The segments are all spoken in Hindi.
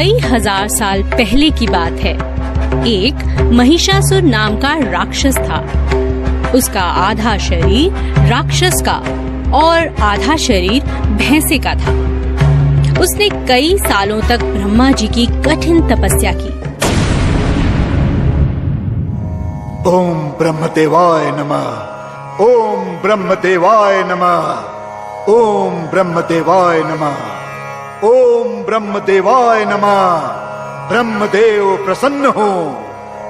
कई हजार साल पहले की बात है। एक महिषासुर नाम का राक्षस था। उसका आधा शरीर राक्षस का और आधा शरीर भैंसे का था। उसने कई सालों तक ब्रह्मा जी की कठिन तपस्या की। ओम ब्रह्मदेवाय नमः, ओम ब्रह्मदेवाय नमः, ओम ब्रह्मदेवाय नमः, ओम ब्रह्मदेवाय नमः। ब्रह्मदेव प्रसन्न हो,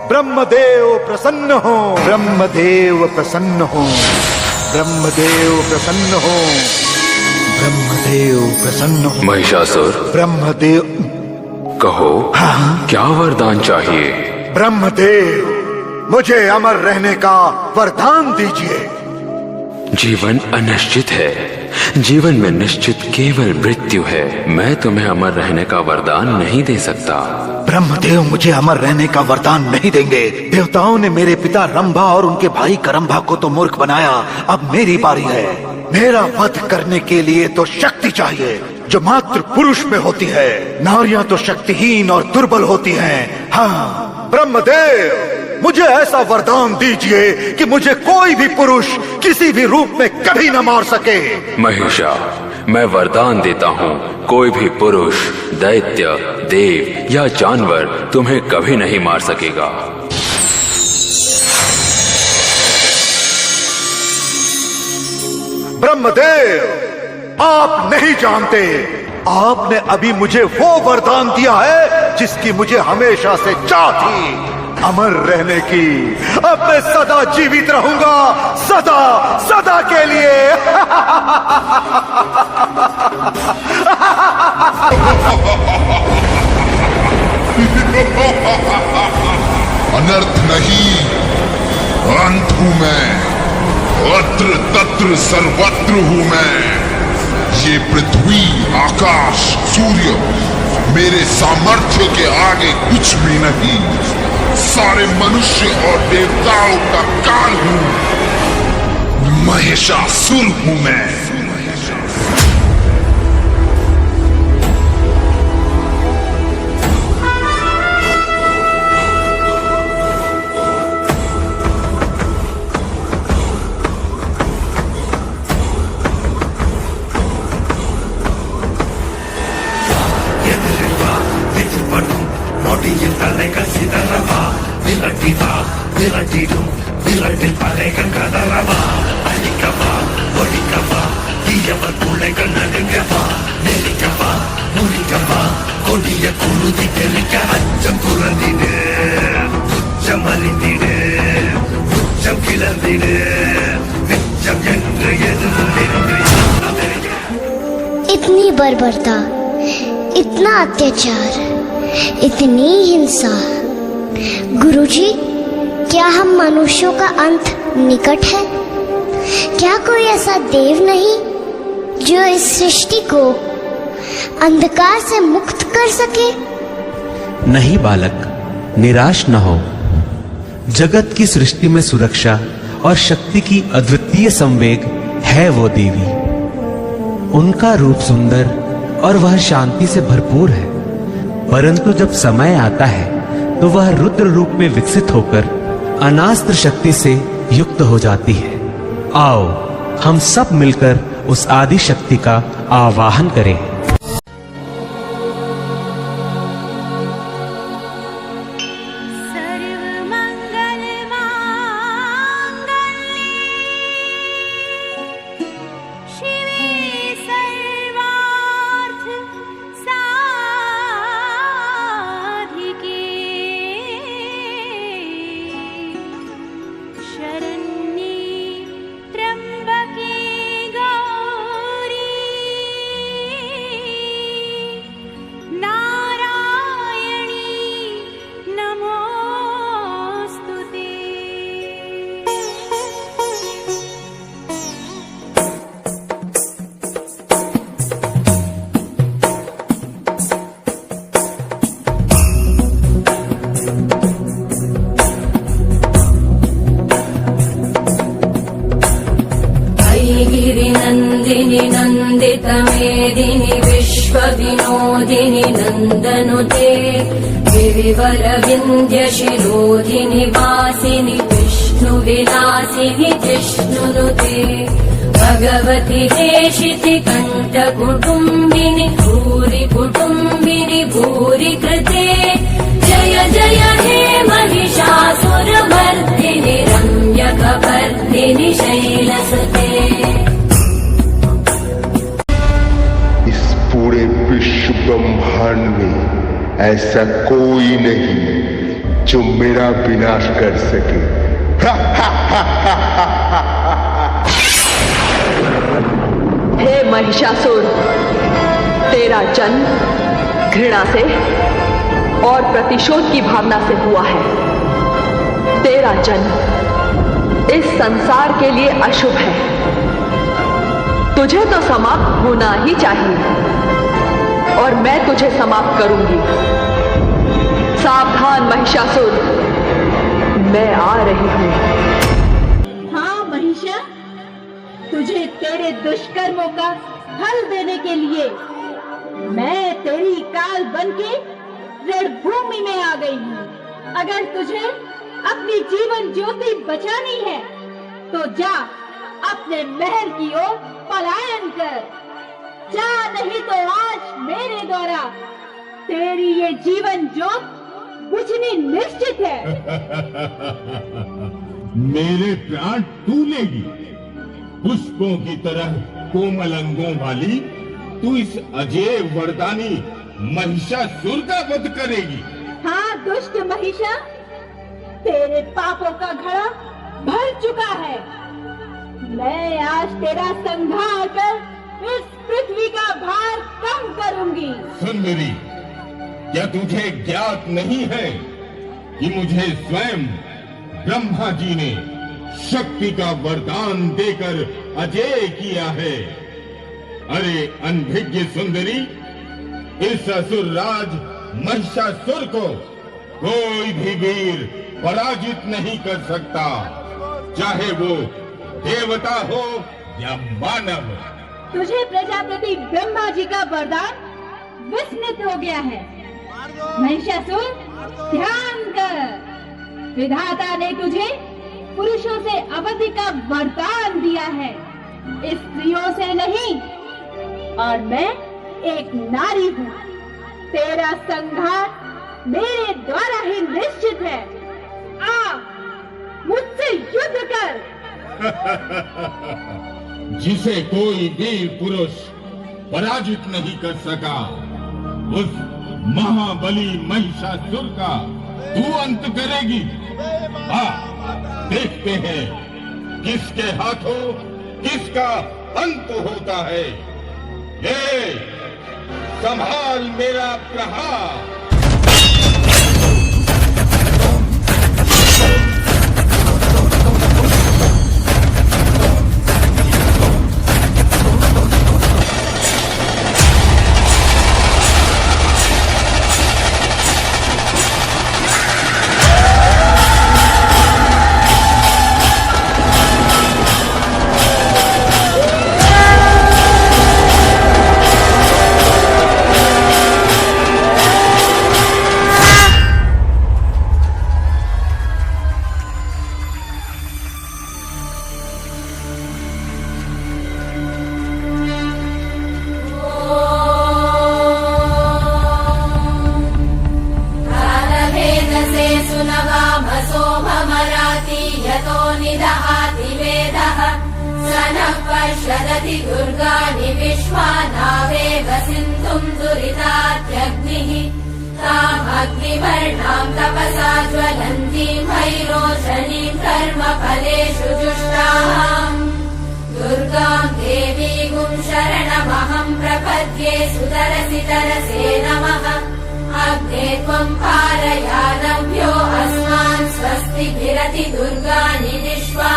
ब्रह्मदेव प्रसन्न हो, ब्रह्मदेव प्रसन्न हो, ब्रह्मदेव प्रसन्न हो, ब्रह्मदेव प्रसन्न हो। महिषासुर, ब्रह्मदेव कहो, क्या वरदान चाहिए? ब्रह्मदेव, मुझे अमर रहने का वरदान दीजिए। जीवन अनिश्चित है, जीवन में निश्चित केवल मृत्यु है। मैं तुम्हें अमर रहने का वरदान नहीं दे सकता। ब्रह्मदेव मुझे अमर रहने का वरदान नहीं देंगे। देवताओं ने मेरे पिता रंभा और उनके भाई करंभा को तो मूर्ख बनाया, अब मेरी बारी है। मेरा वध करने के लिए तो शक्ति चाहिए जो मात्र पुरुष में होती है। नारियां तो शक्तिहीन और दुर्बल होती हैं। हाँ ब्रह्मदेव, मुझे ऐसा वरदान दीजिए कि मुझे कोई भी पुरुष किसी भी रूप में कभी न मार सके। महिषा, मैं वरदान देता हूँ, कोई भी पुरुष, दैत्य, देव या जानवर तुम्हें कभी नहीं मार सकेगा। ब्रह्मदेव, आप नहीं जानते, आपने अभी मुझे वो वरदान दिया है जिसकी मुझे हमेशा से चाह थी, अमर रहने की। अब मैं सदा जीवित रहूंगा, सदा सदा के लिए। अनर्थ नहीं, अंत हूं मैं, अत्र तत्र सर्वत्र हूं मैं। ये पृथ्वी, आकाश, सूर्य मेरे सामर्थ्य के आगे कुछ भी नहीं। सारे मनुष्य और देवताओं का काल हूं। महिषासुर हूं मैं। इतनी बर्बरता, इतना अत्याचार, इतनी हिंसा। गुरुजी, क्या हम मनुष्यों का अंत निकट है? क्या कोई ऐसा देव नहीं जो इस सृष्टि को अंधकार से मुक्त कर सके? नहीं बालक, निराश न हो। जगत की सृष्टि में सुरक्षा और शक्ति की अद्वितीय संवेग है वो देवी। उनका रूप सुंदर और वह शांति से भरपूर है, परंतु जब समय आता है तो वह रुद्र रूप में विकसित होकर अनास्त्र शक्ति से युक्त हो जाती है। आओ हम सब मिलकर उस आदि शक्ति का आवाहन करें। वन्दितमेदिनि विश्वविनोदिनि नन्दनुते गिरिवरविन्द्यशिरोधिनि वासिनि विष्णुविलासिनि जिष्णुनुते भगवति हेशिति कण्ठकुटुम्बिनि भूरि कुटुम्बिनि भूरि कृते जय जय हे महिषासुरमर्दिनि रम्यकपर्दिनि शैलसुते। इस पूरे विश्व ब्रह्मांड में ऐसा कोई नहीं जो मेरा विनाश कर सके। हे महिषासुर, तेरा जन्म घृणा से और प्रतिशोध की भावना से हुआ है। तेरा जन्म इस संसार के लिए अशुभ है। तुझे तो समाप्त होना ही चाहिए और मैं तुझे समाप्त करूंगी। सावधान महिषासुर, मैं आ रही हूं। हाँ महिषा, तुझे तेरे दुष्कर्मों का फल देने के लिए मैं तेरी काल बनके रणभूमि में आ गई हूँ। अगर तुझे अपनी जीवन ज्योति बचानी है तो जा अपने महल की ओर पलायन कर। जा, नहीं तो आज मेरे द्वारा तेरी ये जीवन ज्योत बुझनी निश्चित है। मेरे प्राण तू लेगी। पुष्पों की तरह कोमल अंगों वाली तू इस अजय वरदानी महिषासुर का वध करेगी। हाँ दुष्ट महिषा, तेरे पापों का घड़ा भर चुका है। मैं आज तेरा संहार कर इस पृथ्वी का भार कम करूंगी। सुंदरी, क्या तुझे ज्ञात नहीं है कि मुझे स्वयं ब्रह्मा जी ने शक्ति का वरदान देकर अजय किया है। अरे अनभिज्ञ सुंदरी, इस असुर राज महिषासुर को कोई भी वीर पराजित नहीं कर सकता, चाहे वो देवता हो या मानव। तुझे प्रजापति ब्रह्मा जी का वरदान विस्मृत हो गया है। महिषासुर, ध्यान कर। विधाता ने तुझे पुरुषों से अवधि का वरदान दिया है, स्त्रियों से नहीं। और मैं एक नारी हूँ। तेरा संहार मेरे द्वारा ही निश्चित है। आ, मुझसे युद्ध कर। जिसे कोई वीर पुरुष पराजित नहीं कर सका, उस महाबली महिषासुर का तू अंत करेगी। हाँ, देखते हैं किसके हाथों किसका अंत होता है। ले, संभाल मेरा प्रहार। पश्यदति दुर्गाणि विश्वानावेव सिन्धुं दुरितात्यग्निः तामग्निवर्णां तपसा ज्वलन्तीं भैरोषणीं कर्मफलेषु जुष्टाम् दुर्गां देवीगुं शरणमहं प्रपद्ये सुतरसि तरसे नमः अग्ने त्वं पारयानव्यो अस्मान् स्वस्तिभिरति दुर्गाणि विश्वा